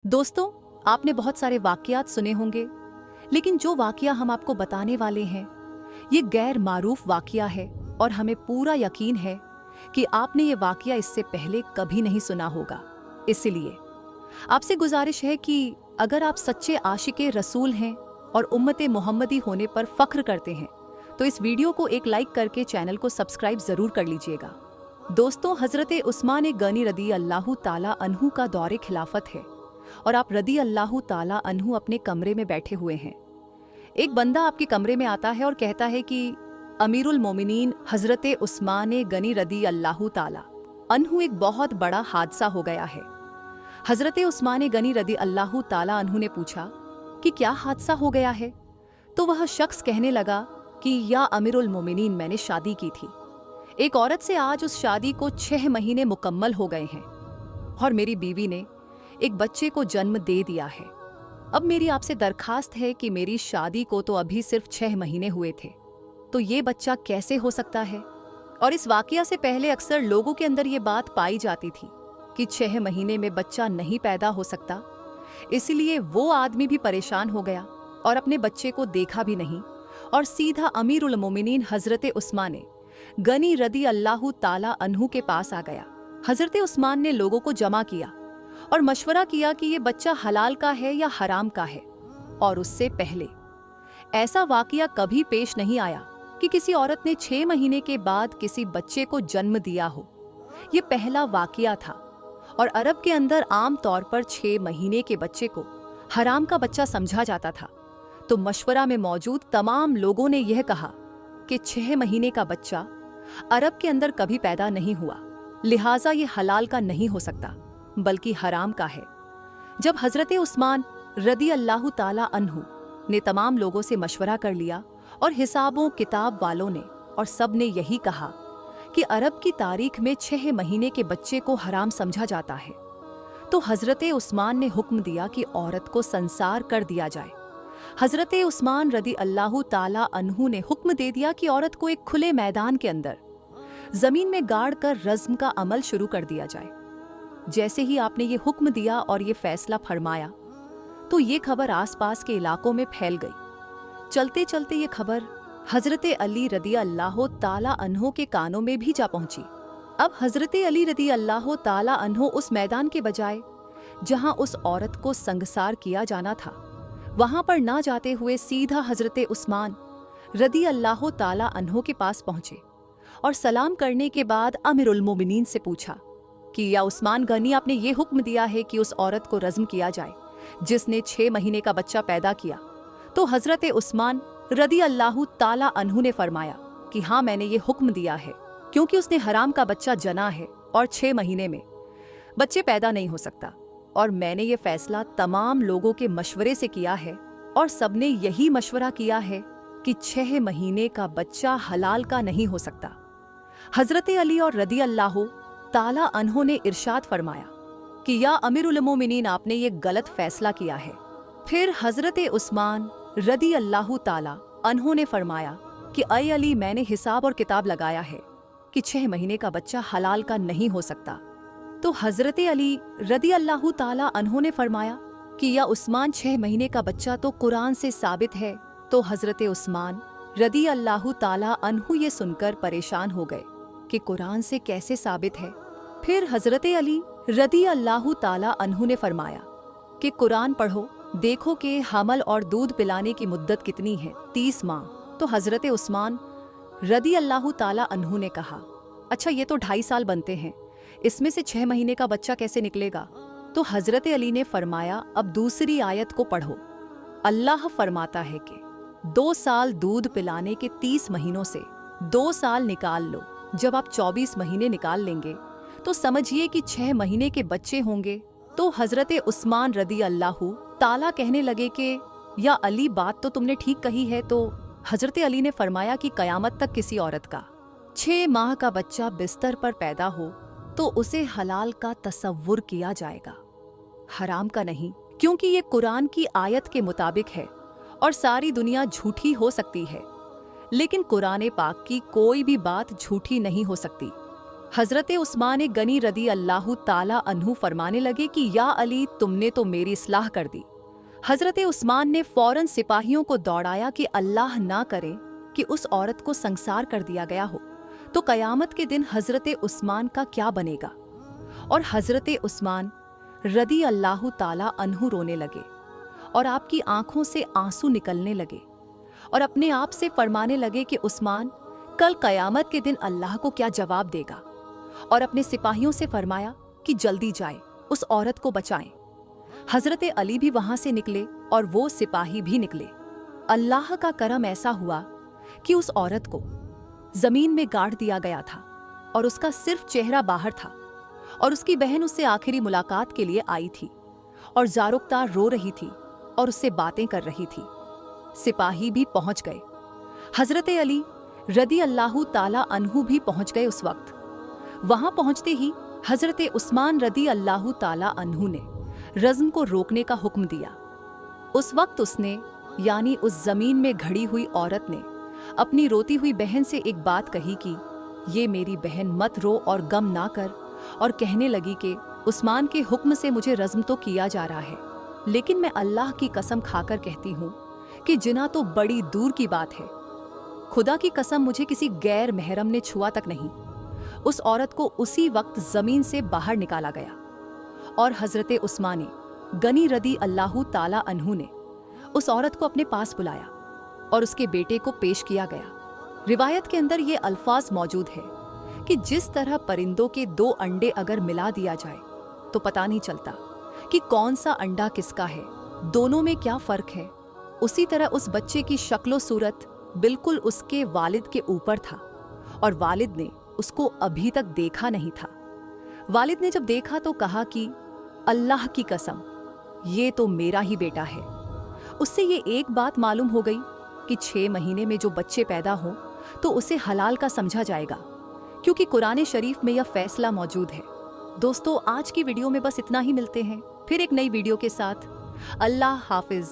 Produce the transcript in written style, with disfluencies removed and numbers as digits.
दोस्तों, आपने बहुत सारे वाकयात सुने होंगे, लेकिन जो वाकया हम आपको बताने वाले हैं ये गैर मारूफ वाकया है और हमें पूरा यकीन है कि आपने ये वाकया इससे पहले कभी नहीं सुना होगा। इसलिए आपसे गुजारिश है कि अगर आप सच्चे आशिके रसूल हैं और उम्मते मोहम्मदी होने पर फख्र करते हैं तो इस वीडियो को एक लाइक करके चैनल को सब्सक्राइब जरूर कर लीजिएगा। दोस्तों, हजरत उस्मान गनी रदी अल्लाह ताला अन्हु का दौरे खिलाफत है और आप रदी अल्लाह ताला अन्हु अपने कमरे में बैठे हुए हैं। एक बंदा आपके कमरे में आता है और कहता है कि अमीरुल मोमिनीन हजरत उस्मान गनी रदी अल्लाह ताला अन्हु एक बहुत बड़ा हादसा हो गया है। हजरत उस्मान गनी रदी अल्लाह ताला अन्हु ने पूछा कि क्या हादसा हो गया है? तो वह शख्स कहने लगा कि या अमीरुल मोमिनीन, मैंने शादी की थी। एक औरत से आज उस शादी को 6 महीने मुकम्मल हो गए हैं और मेरी बीवी ने एक बच्चे को जन्म दे दिया है। अब मेरी आपसे दरखास्त है कि मेरी शादी को तो अभी सिर्फ 6 महीने हुए थे, तो ये बच्चा कैसे हो सकता है? और इस वाकया से पहले अक्सर लोगों के अंदर ये बात पाई जाती थी कि 6 महीने में बच्चा नहीं पैदा हो सकता। इसलिए वो आदमी भी परेशान हो गया और अपने बच्चे को देखा भी नहीं और सीधा अमीरुल मोमिनीन हजरत उस्मान गनी रदी अल्लाह ताला अन्हु के पास आ गया। हजरत उस्मान ने लोगों को जमा किया और मशवरा किया कि ये बच्चा हलाल का है या हराम का है। और उससे पहले ऐसा वाकया कभी पेश नहीं आया कि किसी औरत ने 6 महीने के बाद किसी बच्चे को जन्म दिया हो। ये पहला वाकया था और अरब के अंदर आम तौर पर 6 महीने के बच्चे को हराम का बच्चा समझा जाता था। तो मशवरा में मौजूद तमाम लोगों ने यह कहा कि 6 महीने का बच्चा अरब के अंदर कभी पैदा नहीं हुआ, लिहाजा ये हलाल का नहीं हो सकता बल्कि हराम का है। जब हजरत उस्मान रदी अल्लाह ताला अन्हु ने तमाम लोगों से मशवरा कर लिया और हिसाबों किताब वालों ने और सब ने यही कहा कि अरब की तारीख में 6 महीने के बच्चे को हराम समझा जाता है, तो हजरत उस्मान ने हुक्म दिया कि औरत को संसार कर दिया जाए। हजरत उस्मान रदी अल्लाह ताला अन्हु ने हुक्म दे दिया कि औरत को एक खुले मैदान के अंदर जमीन में गाड़ कर रज्म का अमल शुरू कर दिया जाए। जैसे ही आपने ये हुक्म दिया और ये फैसला फरमाया तो ये खबर आसपास के इलाकों में फैल गई। चलते चलते ये खबर हजरत अली रदी अल्लाह ताला अन्हो के कानों में भी जा पहुंची। अब हजरत अली रदी अल्लाह ताला अन्हो उस मैदान के बजाय जहां उस औरत को संगसार किया जाना था वहां पर ना जाते हुए सीधा हजरत उस्मान रदी अल्लाह ताला अन्हो के पास पहुंचे और सलाम करने के बाद अमीरुल मोमिनीन से पूछा कि या उस्मान गनी, आपने ये हुक्म दिया है कि उस औरत को रज्म किया जाए जिसने 6 महीने का बच्चा पैदा किया? तो हजरत उस्मान रदी अल्लाह ताला अन्हु ने फरमाया कि हाँ, मैंने ये हुक्म दिया है क्योंकि उसने हराम का बच्चा जना है और 6 महीने में बच्चे पैदा नहीं हो सकता। और मैंने ये फैसला तमाम लोगों के मशवरे से किया है और सबने यही मशवरा किया है कि 6 महीने का बच्चा हलाल का नहीं हो सकता। हजरत अली और रदी अल्लाह ताला अन्हो ने इरशाद फरमाया कि या अमीरुल मोमिनीन, आपने ये गलत फैसला किया है। फिर हजरत उस्मान रदी अल्लाह ताला अन्हो ने फरमाया कि अय अली, मैंने हिसाब और किताब लगाया है कि 6 महीने का बच्चा हलाल का नहीं हो सकता। तो हजरत अली रदी अल्लाह ताला अन्हो ने फरमाया कि या उस्मान, 6 महीने का बच्चा तो कुरान से साबित है। तो हजरत उस्मान रदी अल्लाह ताला अन्हु ये सुनकर परेशान हो गए कि कुरान से कैसे साबित है। फिर हजरत अली रदी अल्लाह ताला अन्हु ने फरमाया कि कुरान पढ़ो, देखो कि हमल और दूध पिलाने की मुद्दत कितनी है, 30 माह। तो हजरत उस्मान रदी अल्लाह ताला अन्हु ने कहा, अच्छा ये तो 2.5 साल बनते हैं, इसमें से 6 महीने का बच्चा कैसे निकलेगा? तो हजरत अली ने फरमाया, अब दूसरी आयत को पढ़ो। अल्लाह फरमाता है कि 2 साल दूध पिलाने के 30 महीनों से 2 साल निकाल लो। जब आप 24 महीने निकाल लेंगे तो समझिए कि 6 महीने के बच्चे होंगे। तो हजरत उस्मान रदी अल्लाह ताला कहने लगे कि या अली, बात तो तुमने ठीक कही है। तो हजरत अली ने फरमाया कि कयामत तक किसी औरत का 6 माह का बच्चा बिस्तर पर पैदा हो तो उसे हलाल का तसव्वुर किया जाएगा, हराम का नहीं, क्योंकि ये कुरान की आयत के मुताबिक है और सारी दुनिया झूठी हो सकती है लेकिन कुरान पाक की कोई भी बात झूठी नहीं हो सकती। हजरत उस्मान गनी रदी अल्लाह ताला अन्हु फरमाने लगे कि या अली, तुमने तो मेरी इस्लाह कर दी। हजरत उस्मान ने फौरन सिपाहियों को दौड़ाया कि अल्लाह ना करे कि उस औरत को संसार कर दिया गया हो तो कयामत के दिन हजरत उस्मान का क्या बनेगा। और हजरत उस्मान रदी अल्लाह ताला अन्हु रोने लगे और आपकी आंखों से आंसू निकलने लगे और अपने आप से फरमाने लगे कि उस्मान कल कयामत के दिन अल्लाह को क्या जवाब देगा। और अपने सिपाहियों से फरमाया कि जल्दी जाए, उस औरत को बचाएं। हजरत अली भी वहां से निकले और वो सिपाही भी निकले। अल्लाह का करम ऐसा हुआ कि उस औरत को जमीन में गाड़ दिया गया था और उसका सिर्फ चेहरा बाहर था और उसकी बहन उससे आखिरी मुलाकात के लिए आई थी और जारुकतार रो रही थी और उससे बातें कर रही थी। सिपाही भी पहुंच गए। हजरत अली रदी अल्लाह ताला अन्हु भी पहुंच गए। उस वक्त वहां पहुंचते ही हजरत उस्मान रदी अल्लाह ताला अन्हु ने रज़्म को रोकने का हुक्म दिया। उस वक्त उसने यानी उस जमीन में घड़ी हुई औरत ने अपनी रोती हुई बहन से एक बात कही कि ये मेरी बहन, मत रो और गम ना कर, और कहने लगी कि उस्मान के हुक्म से मुझे रज़्म तो किया जा रहा है, लेकिन मैं अल्लाह की कसम खाकर कहती हूँ कि जिना तो बड़ी दूर की बात है। खुदा की कसम, मुझे किसी गैर महरम ने छुआ तक नहीं। उस औरत को उसी वक्त जमीन से बाहर निकाला गया और हजरत उस्मान गनी रदी अल्लाह ताला अन्हु ने उस औरत को अपने पास बुलाया और उसके बेटे को पेश किया गया। रिवायत के अंदर ये अल्फाज मौजूद है कि जिस तरह परिंदों के 2 अंडे अगर मिला दिया जाए तो पता नहीं चलता कि कौन सा अंडा किसका है, दोनों में क्या फर्क है, उसी तरह उस बच्चे की शक्लो सूरत बिल्कुल उसके वालिद के ऊपर था और वालिद ने उसको अभी तक देखा नहीं था। वालिद ने जब देखा तो कहा कि अल्लाह की कसम, ये तो मेरा ही बेटा है। उससे ये एक बात मालूम हो गई कि 6 महीने में जो बच्चे पैदा हों तो उसे हलाल का समझा जाएगा, क्योंकि कुरान शरीफ में यह फैसला मौजूद है। दोस्तों, आज की वीडियो में बस इतना ही। मिलते हैं फिर एक नई वीडियो के साथ। अल्लाह हाफिज।